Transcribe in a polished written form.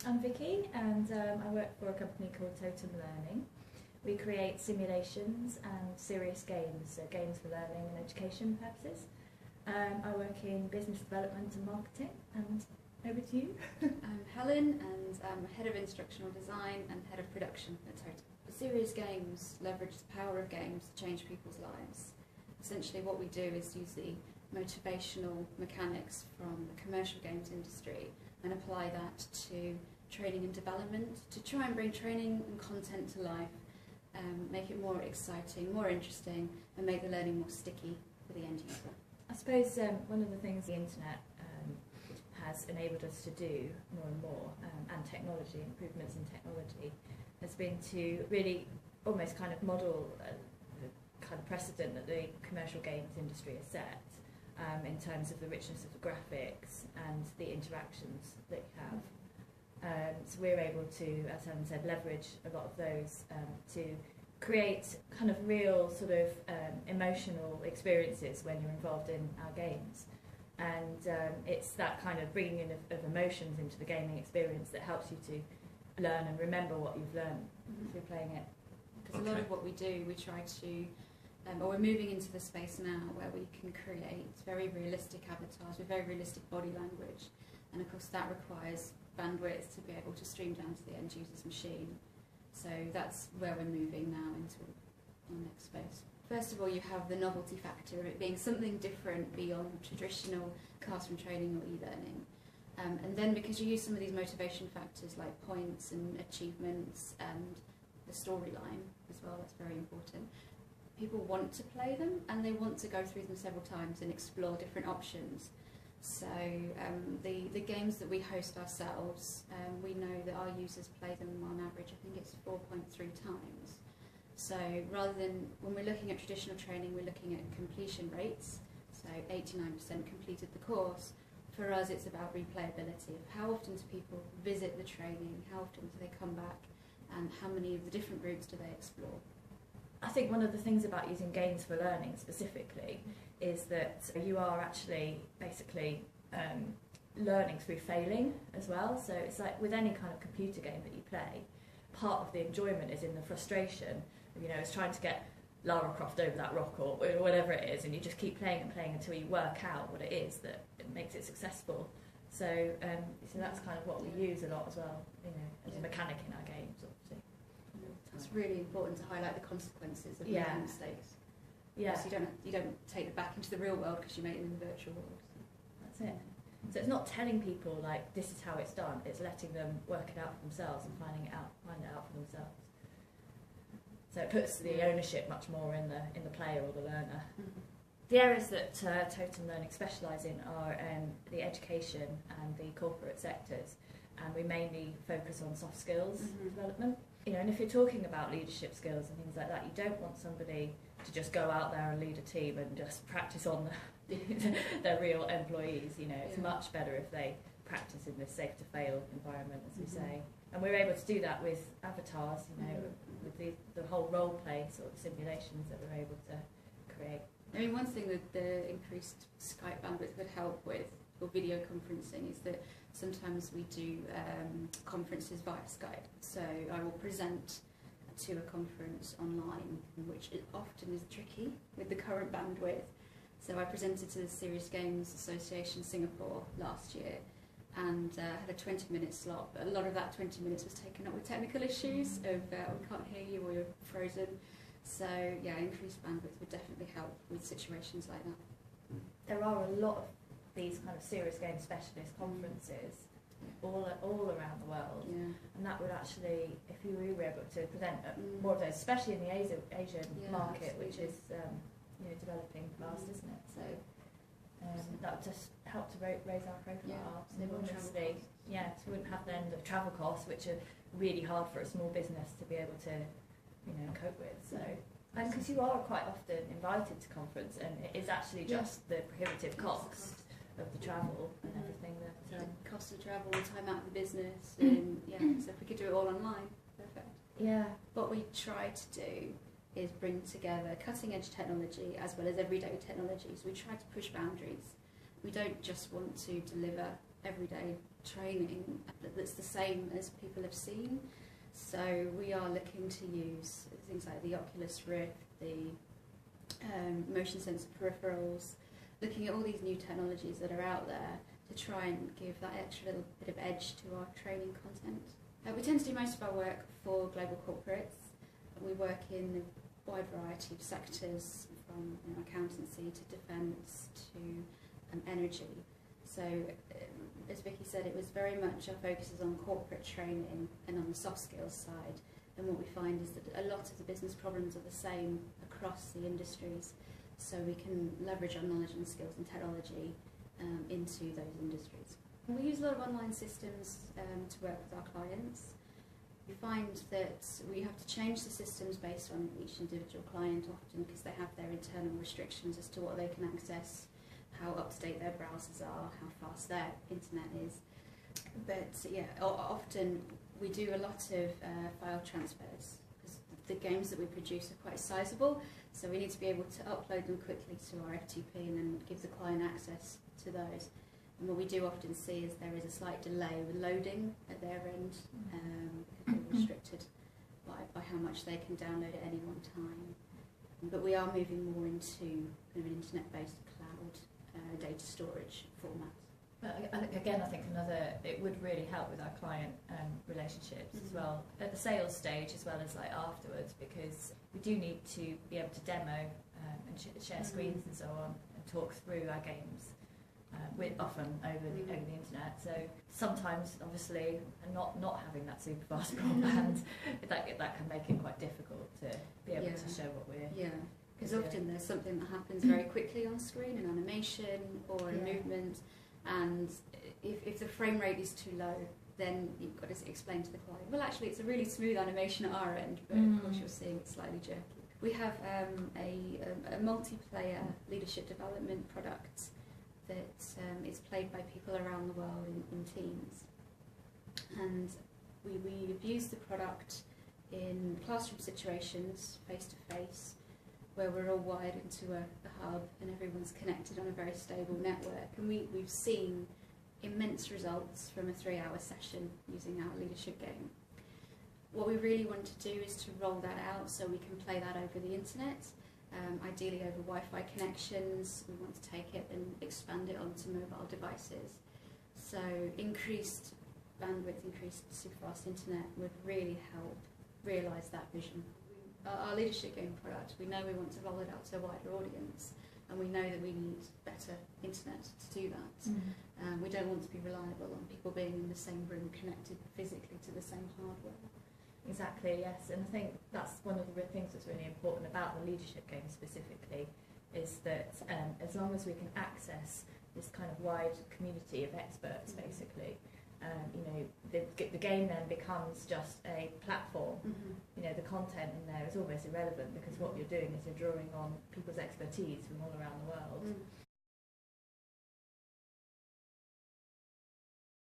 I'm Vicky, and I work for a company called Totem Learning. We create simulations and serious games, so games for learning and education purposes. I work in business development and marketing, and over to you. I'm Helen, and I'm Head of Instructional Design and Head of Production at Totem. The serious games leverage the power of games to change people's lives. Essentially what we do is use the motivational mechanics from the commercial games industry and apply that to training and development to try and bring training and content to life, make it more exciting, more interesting, and make the learning more sticky for the end user. I suppose one of the things the internet has enabled us to do more and more, and technology, improvements in technology, has been to really almost kind of model the kind of precedent that the commercial games industry has set in terms of the richness of the graphics and the interactions that you have. So we're able to, as Helen said, leverage a lot of those to create kind of real sort of emotional experiences when you're involved in our games. And it's that kind of bringing in of emotions into the gaming experience that helps you to learn and remember what you've learned through playing it. Because a lot of what we do, we try to, or we're moving into the space now where we can create very realistic avatars with very realistic body language. And of course that requires bandwidth to be able to stream down to the end user's machine. So that's where we're moving now into the next space. First of all, you have the novelty factor of it being something different beyond traditional classroom training or e-learning. And then because you use some of these motivation factors like points and achievements and the storyline as well, that's very important. People want to play them and they want to go through them several times and explore different options. So the games that we host ourselves, we know that our users play them on average, I think it's 4.3 times. So rather than, when we're looking at traditional training, we're looking at completion rates, so 89% completed the course. For us it's about replayability, of how often do people visit the training, how often do they come back, and how many of the different routes do they explore. I think one of the things about using games for learning specifically is that you are actually basically learning through failing as well. So it's like with any kind of computer game that you play, part of the enjoyment is in the frustration. You know, it's trying to get Lara Croft over that rock or whatever it is, and you just keep playing and playing until you work out what it is that makes it successful. So, so that's kind of what we use a lot as well, you know, as a mechanic in our games, obviously. It's really important to highlight the consequences of making mistakes. Yeah. So you don't take it back into the real world because you made it in the virtual world. That's it. So it's not telling people like this is how it's done. It's letting them work it out for themselves and find it out for themselves. So it puts the ownership much more in the player or the learner. The areas that Totem Learning specialise in are the education and the corporate sectors, and we mainly focus on soft skills development. You know, and if you're talking about leadership skills and things like that, you don't want somebody to just go out there and lead a team and just practice on their real employees. You know, it's much better if they practice in this safe to fail environment, as we say. And we're able to do that with avatars, you know, with the whole role play sort of simulations that we're able to create. I mean, one thing that the increased Skype bandwidth would help with, or video conferencing, is that sometimes we do conferences via Skype. So I will present to a conference online, which often is tricky with the current bandwidth. So I presented to the Serious Games Association Singapore last year and had a 20-minute slot, but a lot of that 20 minutes was taken up with technical issues of we can't hear you or you're frozen. So yeah, increased bandwidth would definitely help with situations like that. There are a lot of these kind of serious game specialist conferences all around the world, and that would actually, if you were able to present more of those, especially in the Asian market, which is you know, developing fast, isn't it? So that would just help to raise our profile. So obviously, so we wouldn't have then the travel costs, which are really hard for a small business to be able to, you know, cope with. So, and because you are quite often invited to conference, and it is actually just the prohibitive cost of the travel and everything that cost of travel, time out of the business, and so if we could do it all online, perfect. Yeah. What we try to do is bring together cutting edge technology as well as everyday technology. So we try to push boundaries. We don't just want to deliver everyday training that's the same as people have seen. So we are looking to use things like the Oculus Rift, the motion sensor peripherals, looking at all these new technologies that are out there to try and give that extra little bit of edge to our training content. We tend to do most of our work for global corporates. We work in a wide variety of sectors, from accountancy to defence to energy. So, as Vicky said, it was very much our focus is on corporate training and on the soft skills side. And what we find is that a lot of the business problems are the same across the industries. So we can leverage our knowledge and skills and technology into those industries. We use a lot of online systems to work with our clients. We find that we have to change the systems based on each individual client often, because they have their internal restrictions as to what they can access, how up-to-date their browsers are, how fast their internet is. But yeah, often we do a lot of file transfers, because the games that we produce are quite sizable, so we need to be able to upload them quickly to our FTP and then give the client access to those. And what we do often see is there is a slight delay with loading at their end, because they're restricted by how much they can download at any one time. But we are moving more into kind of an internet-based cloud data storage format. But again, I think it would really help with our client relationships as well, at the sales stage as well as like afterwards, because we do need to be able to demo and share screens and so on, and talk through our games. Often over the internet, so sometimes obviously not having that super fast broadband that can make it quite difficult to be able to show what we're because often there's something that happens very quickly on screen, an animation or a movement, and if the frame rate is too low, then you've got to explain to the client, well actually it's a really smooth animation at our end, but of course you're seeing it slightly jerky. We have a multiplayer leadership development product that is played by people around the world in teams, and we've used the product in classroom situations, face to face, where we're all wired into a hub and everyone's connected on a very stable network, and we've seen immense results from a 3-hour session using our leadership game. What we really want to do is to roll that out so we can play that over the internet. Ideally over Wi-Fi connections. We want to take it and expand it onto mobile devices. So increased bandwidth, increased super fast internet would really help realise that vision. Our leadership game product, we know we want to roll it out to a wider audience, and we know that we need better internet to do that. We don't want to be reliable on people being in the same room connected physically to the same hardware. Exactly, yes, and I think that's one of the things that's really important about the leadership game specifically, is that as long as we can access this kind of wide community of experts, basically, the game then becomes just a platform. The content in there is almost irrelevant, because what you're doing is you're drawing on people's expertise from all around the world.